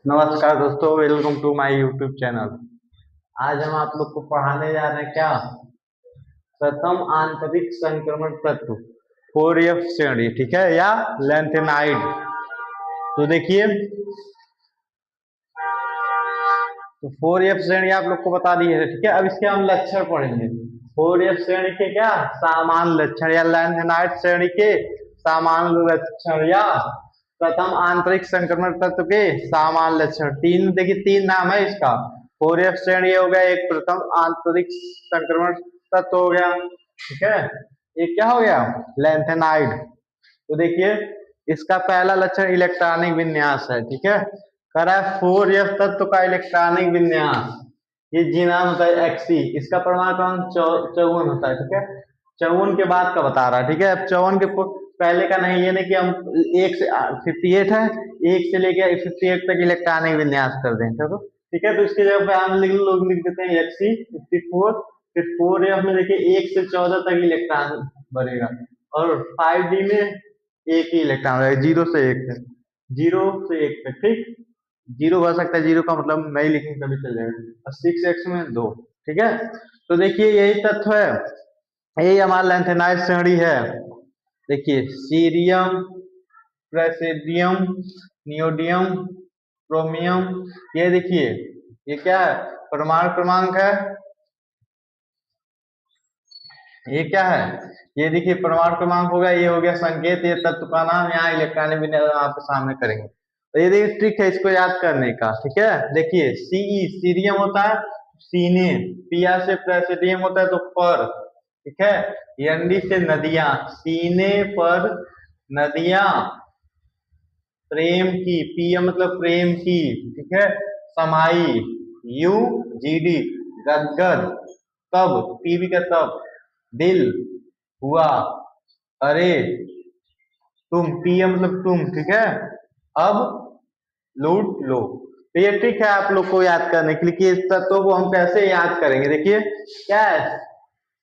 नमस्कार दोस्तों, welcome to my YouTube channel. आज हम आप लोग को पढ़ाने जा रहे हैं क्या, प्रथम आंतरिक संक्रमण तत्व 4F श्रेणी, ठीक है, या लैंथेनाइड। तो देखिए, तो 4F श्रेणी आप लोग को बता दी है, ठीक है। अब इसके हम लक्षण पढ़ेंगे। 4F श्रेणी के क्या सामान्य लक्षण, या लैंथेनाइड श्रेणी के सामान्य लक्षण, या प्रथम आंतरिक संक्रमण तत्व के सामान्य लक्षण। तीन, देखिए तीन नाम है इसका। 4F श्रेणी हो गया, एक प्रथम आंतरिक संक्रमण तत्व हो गया, ठीक है। एक क्या हो गया, लैंथेनाइड। तो देखिए, इसका पहला लक्षण इलेक्ट्रॉनिक विन्यास है, ठीक है। कह रहा है 4F तत्व का इलेक्ट्रॉनिक विन्यास, ये जीनान होता है Xc, इसका परमाणु क्रमांक 54 होता है, ठीक है। 54 के बाद का बता रहा है, ठीक है। 54 के पहले का नहीं, ये नहीं कि हम 1 से 58 है, 1 से लेके 58 तक इलेक्ट्रॉनिक विन्यास कर दें, चलो ठीक है। तो इसके जगह पे हम लोग लिख देते हैं Xc 54, फिर 4F में देखिए 1 से 14 तक इलेक्ट्रॉन बढ़ेगा, और 5D में एक ही इलेक्ट्रॉन रहेगा, 0 से 1 तक, 0 से 1 तक, ठीक। 0 भर सकता है, 0 का मतलब नहीं लिखेंगे तभी चल जाएगा, और 6x में 2, ठीक है। तो देखिए यही तत्व है, यही हमारा लैंथेनाइड श्रेणी है। देखिए सीरियम, प्रेसिडियम, नियोडियम, क्रोमियम, ये देखिए ये क्या है, परमाणु क्रमांक है। ये क्या है, ये देखिए परमाणु क्रमांक हो गया, ये हो गया संकेत, ये तत्व का नाम। यहाँ इलेक्ट्रॉनिक विन्यास आपके सामने करेंगे, तो ये देखिए ट्रिक है इसको याद करने का, ठीक है। देखिए सीई सीरियम होता है सीने, पिया से प्रेसिडियम होता है तो पर, ठीक है। एनडी से नदियां, सीने पर नदियां, प्रेम की, पीएम मतलब प्रेम की, ठीक है। समाई, यू जीडी, गदगद, तब पीवी का तब, दिल हुआ, अरे तुम, पीएम मतलब तुम, ठीक है। अब लूट लो। तो ये ट्रिक है आप लोग को याद करने के लिए कि इस तत्वों को हम कैसे याद करेंगे। देखिए क्या है,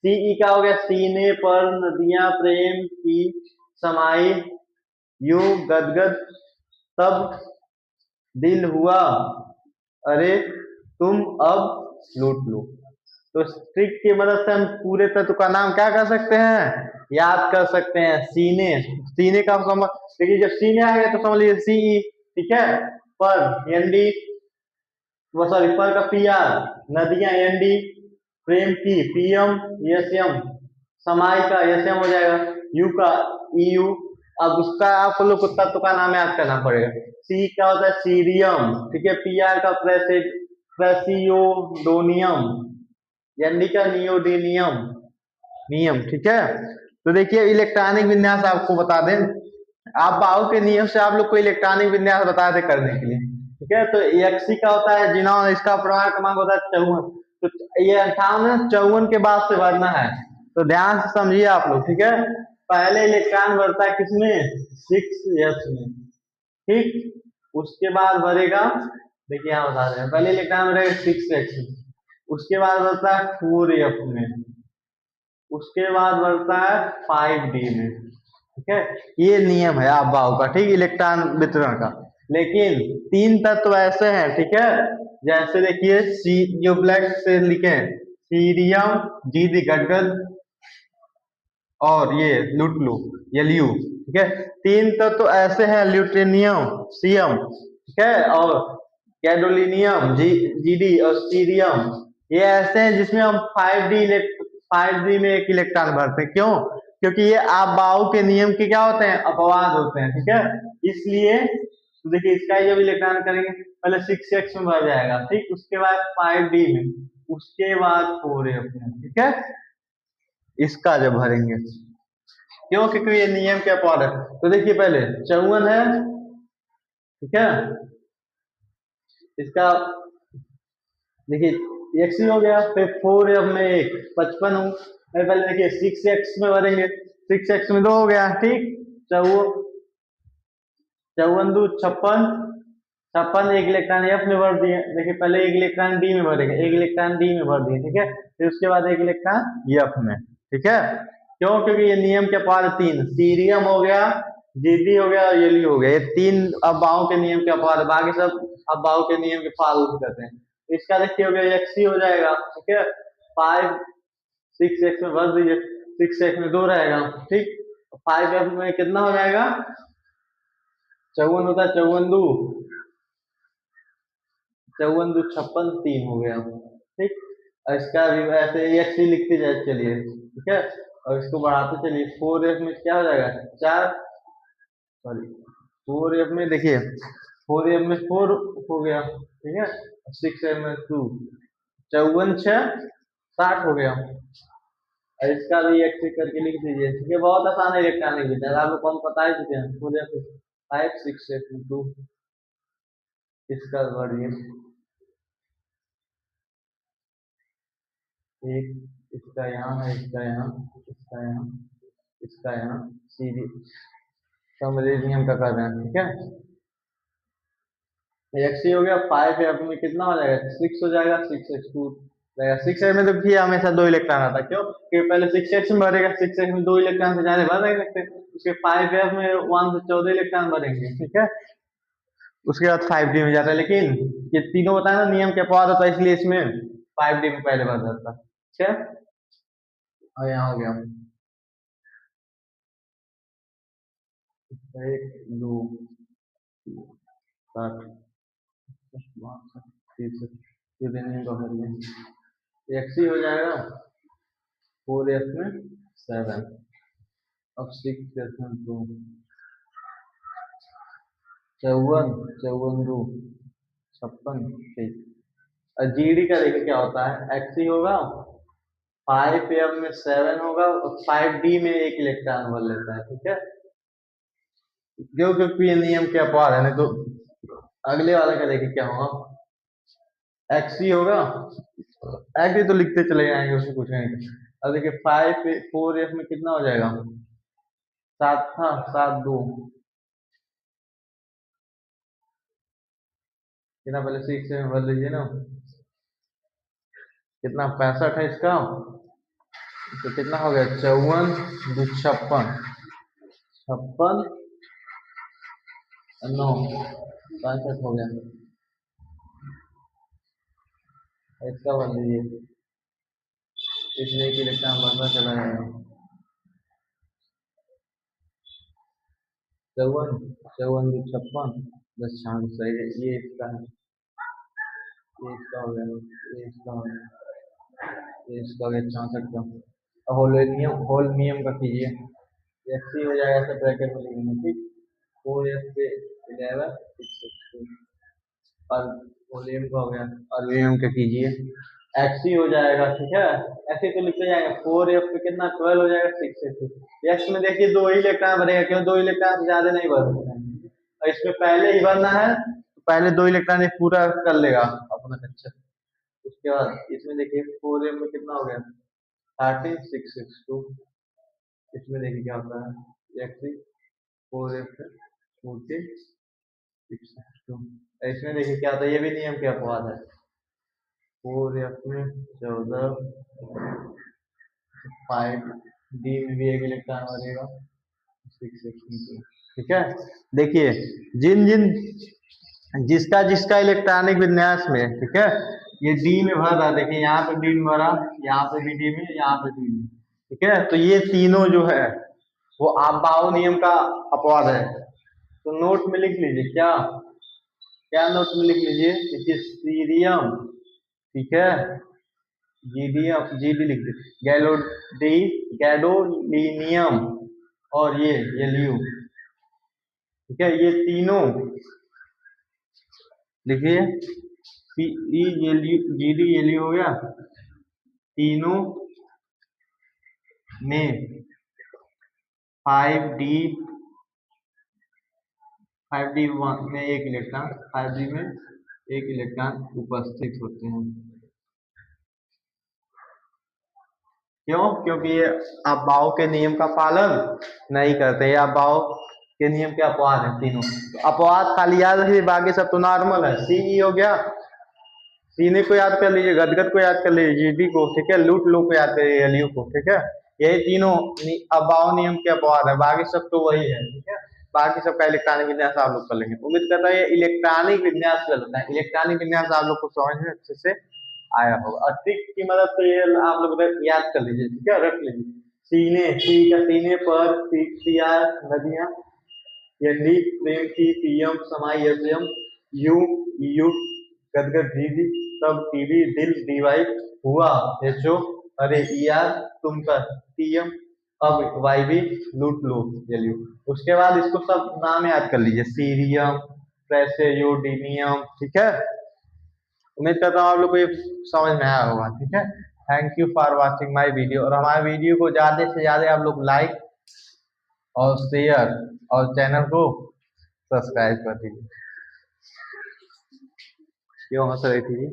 सीई का हो गया सीने पर नदियां प्रेम की समाई, यू गदगद, तब दिल हुआ, अरे तुम अब लूट लो। तो ट्रिक की मदद से हम पूरे तत्व का नाम क्या कर सकते हैं, याद कर सकते हैं। सीने, सीने का समझ, देखिए जब सीने आ गया तो समझ लीजिए सीई, ठीक है। पर एनडी, वो सॉरी पर का पीआर, नदियां एनडी, प्रेम की पीएम एसएम, समाई का एसएम हो जाएगा, यू का ईयू। अब उसका आप लोग को तत्व का नाम याद करना पड़ेगा। सी का होता है सीरियम, ठीक है। पीआर का प्रेसियोडोनियम, एनडी का नियोडिनियम, नियम, ठीक है। तो देखिए इलेक्ट्रॉनिक विन्यास आपको बता दें, आप बाहु के नियम से आप लोग को इलेक्ट्रॉनिक विन्यास बताए थे करने के लिए, ठीक है। तो एक्सी का होता है जिनॉन, इसका परमाणु क्रमांक होता है 54। तो ये 58 54 के बाद से भरना है, तो ध्यान से समझिए आप लोग, ठीक है। पहले इलेक्ट्रॉन भरता है किसमें, 6s में, ठीक। उसके बाद भरेगा, देखिए यहाँ बता रहे हैं, पहले इलेक्ट्रॉन भरेगा 6x में, उसके बाद भरता है 4f में, उसके बाद बढ़ता है 5D में, ठीक है। ये नियम है आप बाहु का, ठीक, इलेक्ट्रॉन वितरण का। लेकिन तीन तत्व ऐसे हैं, ठीक है, जैसे देखिए सी, जो ब्लैक से लिखे सीरियम, जीदी गदगद, और ये लुटलू यलियू, ठीक है। तीन तत्व ऐसे हैं, ल्यूटेनियम सीएम, ठीक है, और गैडोलिनियम जीडी, और सीरियम, ये ऐसे हैं जिसमें हम 5D में एक इलेक्ट्रॉन भरते हैं। क्यों, क्योंकि ये आप बाहु के नियम के क्या होते हैं, अपवाद होते हैं, ठीक है। इसलिए तो देखिए इसका जब इलेक्ट्रॉन करेंगे पहले 6x में भर जाएगा, ठीक, उसके बाद 5D में, उसके बाद 4f में, ठीक है। इसका जब भरेंगे, क्यों, क्योंकि ये नियम के अपवाद है। तो देखिए पहले 54 है, ठीक है, इसका देखिए x हो गया, फिर 4f में एक 55 हूँ, पहले देखिए 6x में भरेंगे, 6x में 2 हो गया, ठीक। 54 दो 56, 56 एक इलेक्ट्रॉन f में भर दिए, देखिए पहले एक इलेक्ट्रॉन d में भरेंगे, एक इलेक्ट्रॉन d में भर दिए, ठीक है। फिर उसके बाद एक इलेक्ट्रॉन f में, ठीक है। क्यों, क्योंकि ये नियम के अपवाद तीन, सीरियम हो गया, जीडी हो गया और येली हो गया, ये तीन अब बाहु के नियम के अपवाद, बाकी सब अब्बाओ के नियम के पालन करते हैं। तो इसका देखिए हो गया एक्स ही हो जाएगा, ठीक है। 5 6 एक्स में भर दीजिए, 6 एक्स में 2 रहेगा, ठीक। 5 एक्स में कितना हो जाएगा, 54 होता है, 54 दू 56, 3 हो गया, ठीक। और इसका भी ऐसे एक्स ही लिखते जाए, चलिए ठीक है। और इसको बढ़ाते चलिए, 4 में क्या हो जाएगा, 4, सॉरी 4 में देखिए 4 में 4 हो गया, ठीक है। 6 में 2, 54 6 60 हो गया। और इसका भी एक करके लिख दीजिए, ठीक है। बहुत आसान है इलेक्ट्रॉनिक विज्ञान, आपको हम बता ही चुके हैं। 5 6 2, इसका बढ़िए एक, इसका यहाँ है, इसका यहाँ, इसका यहाँ, इसका यहाँ, सीधी समझे नियम का कर रहे हैं, ठीक है। एक्स ही हो गया। 5 है में कितना हो जाएगा, 6 हो जाएगा, 6 एक्स 2 रहेगा। 6 एक्स में तो भी हमेशा 2 इलेक्ट्रॉन आता है, क्यों, क्योंकि पहले 6 एक्स में भरेगा, 6 एक्स में 2 इलेक्ट्रॉन से ज्यादा भर नहीं सकते। उसके 5 एफ में 1 से 14 इलेक्ट्रॉन भरेंगे, ठीक है। उसके बाद 5D में जाता है, लेकिन ये तीनों बताया ना नियम के अपवाद होता है, इसलिए इसमें 5D में पहले भर जाता है, ठीक है। और यहाँ हो गया 1 2 7 एक्स ही हो जाएगा। 4 एफ में 7, अब 6 एफ में 2, 54 54 2 56, ठीक। और जीडी का देखिए क्या होता है, एक्स ही होगा। 5 एफ में 7 होगा, और 5D में 1 इलेक्ट्रॉन भर लेता है, ठीक है। क्योंकि ये नियम के अपवाद है, नहीं तो अगले वाले का देखिए क्या होगा, एक्स ही होगा। एक्स ही तो लिखते चले जाएंगे, उससे कुछ नहीं। अब देखिए 4 एफ में कितना हो जाएगा, 7 था, 7 2 कितना, पहले 6 में भर लीजिए ना, कितना 65 है इसका, तो कितना हो गया, 54 2 56, 56 9 65 हो गया। इसका भर लीजिए, इसलिए कि इलेक्ट्रॉन बढ़ता चला जाएगा। 54 54 2 56 10 46 सही है, ये इसका है, ये इसका हो गया, ये इसका हो गया, ये इसका हो गया 64 का। अब होल नियम का कीजिए, एक्स ही हो जाएगा, सब ब्रैकेट में लिखेंगे, ठीक। 4 पे 11 6 और वॉल्यूम का हो गया, और वॉल्यूम का कीजिए, एक्स ही हो जाएगा, ठीक है। ऐसे तो लिखते जाएंगे, 4 पे कितना 12 हो जाएगा, 6 एक्स में देखिए 2 ही इलेक्ट्रॉन भरेगा, क्यों, 2 इलेक्ट्रॉन से ज्यादा नहीं भर सकते हैं, और इसमें पहले ही भरना है, तो पहले 2 इलेक्ट्रॉन पूरा कर लेगा अपना कच्चा। उसके बाद इसमें देखिए 4 में कितना हो गया, 13 6 6 2, इसमें देखिए क्या होता है, एक्स 4 14 6 2, इसमें देखिए क्या होता है, ये भी नियम के अपवाद है। 4 में 14, 5D में भी 1 इलेक्ट्रॉन भरेगा, 6 में 2, ठीक है। देखिए जिन जिन जिसका जिसका इलेक्ट्रॉनिक विन्यास में, ठीक है, ये डी में भर रहा, देखिए यहाँ पे डी में भरा, यहाँ पे भी डी में, यहाँ पे डी में, ठीक है। तो ये तीनों जो है वो अब्बाओ नियम का अपवाद है। तो नोट में लिख लीजिए, क्या क्या नोट में लिख लीजिए, देखिए सीरियम, ठीक है, जीडीएम, जीडी लिख दीजिए, गैडोलीनियम, और ये लियो, ठीक है। ये तीनों लिखिए, जीडी ये लियो हो गया, तीनों में 5D 5D में 1 इलेक्ट्रॉन, 5D में 1 इलेक्ट्रॉन उपस्थित होते हैं, क्यों, क्योंकि ये अब्बाओ के नियम का पालन नहीं करते, ये अब्बाओ के नियम के अपवाद है तीनों। तो अपवाद खाली याद रखिए, बाकी सब तो नॉर्मल है। सी हो गया, सीने को याद कर लीजिए, गदगद को याद कर लीजिए, जीडी को, ठीक है, लूट लो को याद करिए, एलयू को, ठीक है। यही तीनों अब्बाओ नियम के अपवाद है, बाकी सब तो वही है, ठीक है। बाकी सबका इलेक्ट्रॉनिक विन्यास आप लोग कर लेंगे। उम्मीद करता है ये इलेक्ट्रॉनिक विन्यास चलता है, इलेक्ट्रॉनिक विन्यास आप लोग को समझ में अच्छे से आया होगा। और ट्रिक की मदद से ये आप लोग याद कर लीजिए, ठीक है, रख लीजिए। सीने, सी का सीने पर, सिया नदियां, यदि प्रेम की, पीएम समाई यम, यू यू गदगद दीदी, तब टीवी दिल दीवाई, हुआ एचो, अरे यार तुम का टीएम, अब वाई भी लूट लो एलयू। उसके बाद इसको सब नाम याद कर लीजिए, सीरियम, प्रेसेयोडिनियम, ठीक है। उम्मीद करता हूँ आप लोग को ये समझ में आया होगा, ठीक है। Thank you for watching my video, और हमारे वीडियो को ज्यादा से ज्यादा आप लोग लाइक और शेयर और चैनल को सब्सक्राइब कर दीजिए। क्यों हंस रही थी?